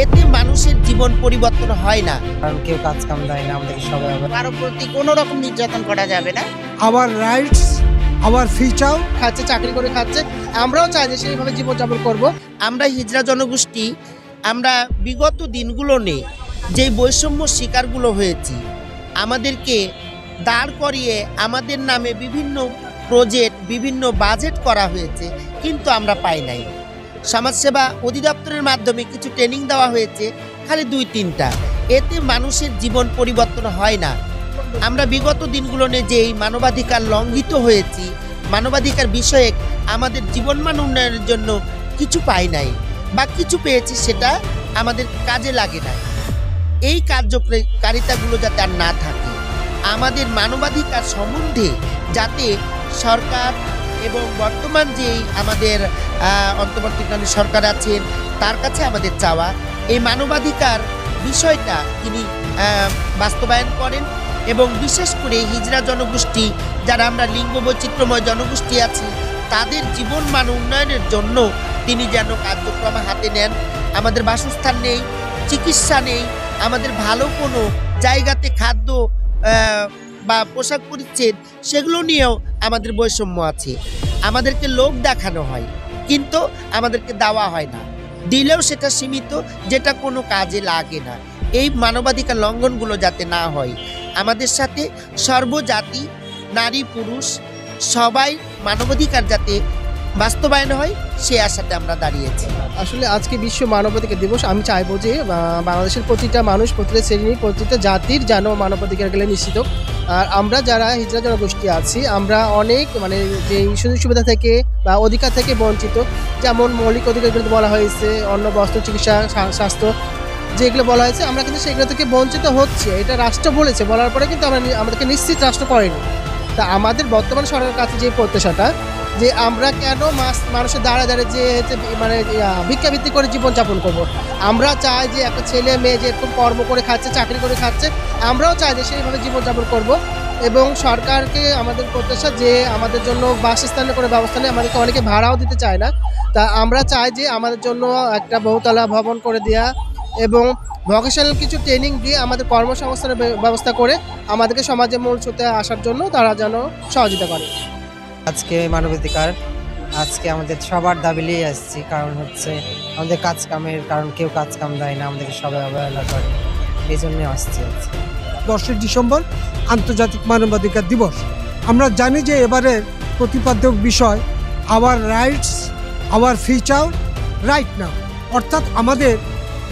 এতে মানুষের জীবন পরিবর্তন হয় না। কারণ কেউ কাজ কাম দেয় না, আমাদের সবাই কারো প্রতি কোনো রকম নির্যাতন করা যাবে না। Hour rights, our future. খাচ্ছে, চাকরি করে খাচ্ছে, আমরাও চাই যে সেইভাবে জীবনযাপন করব। আমরা হিজড়া জনগোষ্ঠী, আমরা বিগত দিনগুলো নিয়ে যেই বৈষম্য শিকারগুলো হয়েছি, আমাদেরকে দাঁড় করিয়ে আমাদের নামে বিভিন্ন প্রজেক্ট, বিভিন্ন বাজেট করা হয়েছে, কিন্তু আমরা পাই নাই। সমাজসেবা অধিদপ্তরের মাধ্যমে কিছু ট্রেনিং দেওয়া হয়েছে, খালি 2-3টা। এতে মানুষের জীবন পরিবর্তন হয় না। আমরা বিগত দিনগুলো নিয়ে যেই মানবাধিকার লঙ্ঘিত হয়েছি, মানবাধিকার বিষয়ে আমাদের জীবনমান উন্নয়নের জন্য কিছু পাই নাই, বা কিছু পেয়েছি সেটা আমাদের কাজে লাগে নাই। এই কার্যকারিতাগুলো যাতে আর না থাকে, আমাদের মানবাধিকার সম্বন্ধে যাতে সরকার এবং বর্তমান যেই আমাদের অন্তর্বর্তীকালীন সরকার আছেন তার কাছে আমাদের চাওয়া, এই মানবাধিকার বিষয়টা তিনি বাস্তবায়ন করেন, এবং বিশেষ করে হিজড়া জনগোষ্ঠী, যারা আমরা লিঙ্গ বৈচিত্র্যময় জনগোষ্ঠী আছি, তাদের জীবন মান উন্নয়নের জন্য তিনি যেন কার্যক্রম হাতে নেন। আমাদের বাসস্থান নেই, চিকিৎসা নেই, আমাদের ভালো কোনো জায়গাতে খাদ্য বা পোশাক পরিচ্ছদ, সেগুলো নিয়েও আমাদের বৈষম্য আছে। আমাদেরকে লোক দেখানো হয়, কিন্তু আমাদেরকে দেওয়া হয় না, দিলেও সেটা সীমিত, যেটা কোনো কাজে লাগে না। এই মানবাধিকার লঙ্ঘনগুলো যাতে না হয়, আমাদের সাথে সর্বজাতি, নারী পুরুষ সবাই মানবাধিকার যাতে বাস্তবায়ন হয়, সে আশাতে আমরা দাঁড়িয়েছি। আসলে আজকে বিশ্ব মানবাধিকার দিবস, আমি চাইবো যে বাংলাদেশের প্রতিটা মানুষ, প্রতিটা শ্রেণী, প্রতিটা জাতির যেন মানবাধিকার গেলে নিশ্চিত। আর আমরা যারা হিজড়া জনগোষ্ঠী আছি, আমরা অনেক যে সুযোগ সুবিধা থেকে বা অধিকার থেকে বঞ্চিত। যেমন মৌলিক অধিকারগুলো বলা হয়েছে, অন্ন, বস্ত্র, চিকিৎসা, স্বাস্থ্য, যেগুলো বলা হয়েছে, আমরা কিন্তু সেগুলো থেকে বঞ্চিত হচ্ছে। এটা রাষ্ট্র বলেছে, বলার পরে কিন্তু আমাদেরকে নিশ্চিত রাষ্ট্র করেনি। তা আমাদের বর্তমান সরকারের কাছে যে প্রত্যাশাটা, যে আমরা কেন মানুষের দাঁড়ে যে মানে ভিক্ষাবৃত্তি করে জীবনযাপন করব। আমরা চাই যে একটা ছেলে মেয়ে যে এরকম কর্ম করে খাচ্ছে, চাকরি করে খাচ্ছে, আমরাও চাই যে সেইভাবে জীবনযাপন করব। এবং সরকারকে আমাদের প্রত্যাশা যে আমাদের জন্য বাসস্থানের কোনো ব্যবস্থা নেই, আমাদেরকে অনেকে ভাড়াও দিতে চায় না। তা আমরা চাই যে আমাদের জন্য একটা বহুতলা ভবন করে দেওয়া, এবং ভোকেশনাল কিছু ট্রেনিং দিয়ে আমাদের কর্মসংস্থানের ব্যবস্থা করে আমাদেরকে সমাজের মূল স্রোতে আসার জন্য তারা যেন সহযোগিতা করে। আজকে মানবাধিকার, আজকে আমাদের সবার দাবি নিয়ে আসছি। কারণ হচ্ছে আমাদের কাজ কামের, কারণ কেউ কাজ কাম দেয় না, আমাদেরকে সবাই অবহেলা করে, এই জন্য আসছি। 10 ডিসেম্বর আন্তর্জাতিক মানবাধিকার দিবস। আমরা জানি যে এবারের প্রতিপাদ্য বিষয় hour rights, our future, right now. অর্থাৎ আমাদের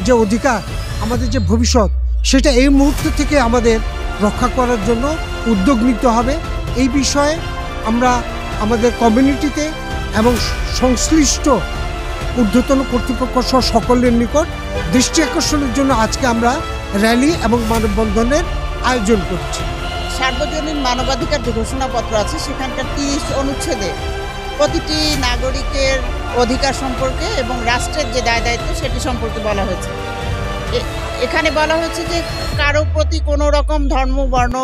যে অধিকার, আমাদের যে ভবিষ্যৎ, সেটা এই মুহূর্ত থেকে আমাদের রক্ষা করার জন্য উদ্যোগ নিতে হবে। এই বিষয়ে আমরা আমাদের কমিউনিটিতে এবং সংশ্লিষ্ট ঊর্ধ্বতন কর্তৃপক্ষ সহ সকলের নিকট দৃষ্টি আকর্ষণের জন্য আজকে আমরা র্যালি এবং মানববন্ধনের আয়োজন করছি। সার্বজনীন মানবাধিকার যে ঘোষণাপত্র আছে, সেখানকার 30 অনুচ্ছেদে প্রতিটি নাগরিকের অধিকার সম্পর্কে এবং রাষ্ট্রের যে দায় দায়িত্ব সেটি সম্পর্কে বলা হয়েছে। এখানে বলা হয়েছে যে কারো প্রতি কোনো রকম ধর্ম, বর্ণ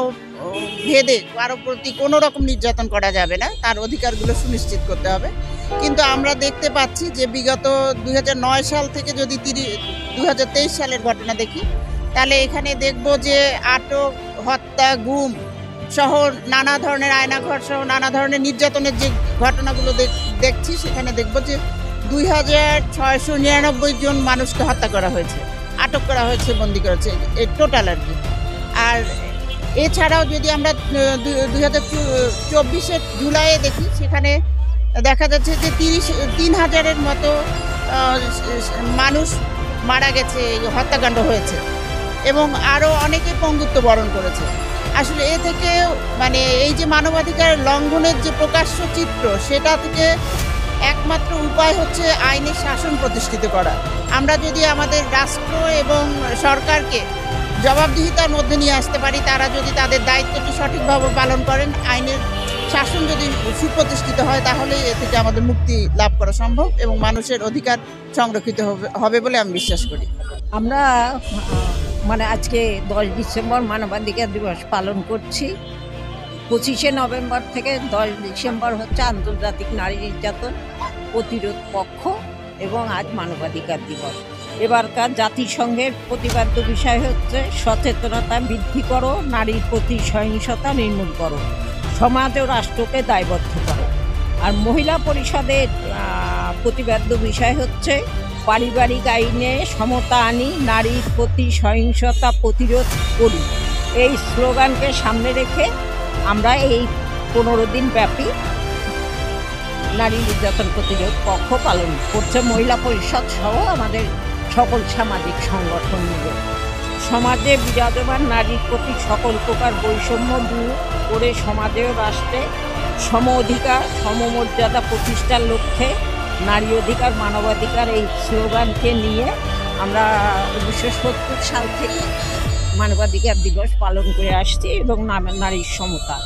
ভেদে কারো প্রতি কোনো রকম নির্যাতন করা যাবে না, তার অধিকারগুলো সুনিশ্চিত করতে হবে। কিন্তু আমরা দেখতে পাচ্ছি যে বিগত 2009 সাল থেকে যদি 2023 সালের ঘটনা দেখি, তাহলে এখানে দেখব যে আটক, হত্যা, গুম সহ নানা ধরনের, আয়নাঘর সহ নানা ধরনের নির্যাতনের যে ঘটনাগুলো দেখছি, সেখানে দেখব যে 2699 জন মানুষকে হত্যা করা হয়েছে, আটক করা হয়েছে, বন্দী করা হয়েছে, এই টোটাল আর কি। আর এছাড়াও যদি আমরা 2024 জুলাইয়ে দেখি, সেখানে দেখা যাচ্ছে যে 3,000-এর মতো মানুষ মারা গেছে, হত্যাকাণ্ড হয়েছে, এবং আরও অনেকে পঙ্গুত্ব বরণ করেছে। আসলে এ থেকে মানে এই যে মানবাধিকার লঙ্ঘনের যে প্রকাশ্য চিত্র, সেটা থেকে একমাত্র উপায় হচ্ছে আইনের শাসন প্রতিষ্ঠিত করা। আমরা যদি আমাদের রাষ্ট্র এবং সরকারকে জবাবদিহিতার মধ্যে নিয়ে আসতে পারি, তারা যদি তাদের দায়িত্বটি সঠিকভাবে পালন করেন, আইনের শাসন যদি সুপ্রতিষ্ঠিত হয়, তাহলে এ থেকে আমাদের মুক্তি লাভ করা সম্ভব এবং মানুষের অধিকার সংরক্ষিত হবে বলে আমি বিশ্বাস করি। আমরা মানে আজকে 10 ডিসেম্বর মানবাধিকার দিবস পালন করছি। 25শে নভেম্বর থেকে 10 ডিসেম্বর হচ্ছে আন্তর্জাতিক নারী নির্যাতন প্রতিরোধ পক্ষ, এবং আজ মানবাধিকার দিবস। এবারকার জাতিসংঘের প্রতিপাদ্য বিষয় হচ্ছে সচেতনতা বৃদ্ধি করো, নারীর প্রতি সহিংসতা নির্মূল করো, সমাজ ও রাষ্ট্রকে দায়বদ্ধ করো। আর মহিলা পরিষদের প্রতিপাদ্য বিষয় হচ্ছে পারিবারিক আইনে সমতা আনি, নারীর প্রতি সহিংসতা প্রতিরোধ করি। এই স্লোগানকে সামনে রেখে আমরা এই 15 দিন ব্যাপী নারী নির্যাতন প্রতিরোধ পক্ষ পালন করছে মহিলা পরিষদ সহ আমাদের সকল সামাজিক সংগঠন মিলে। সমাজে বিরাজমান নারীর প্রতি সকল প্রকার বৈষম্য দূর করে সমাজে ও রাষ্ট্রে সম অধিকার সমমর্যাদা প্রতিষ্ঠার লক্ষ্যে নারী অধিকার মানবাধিকার এই স্লোগানকে নিয়ে আমরা 1970 সাল থেকে মানবাধিকার দিবস পালন করে আসছি এবং নারীর সমতা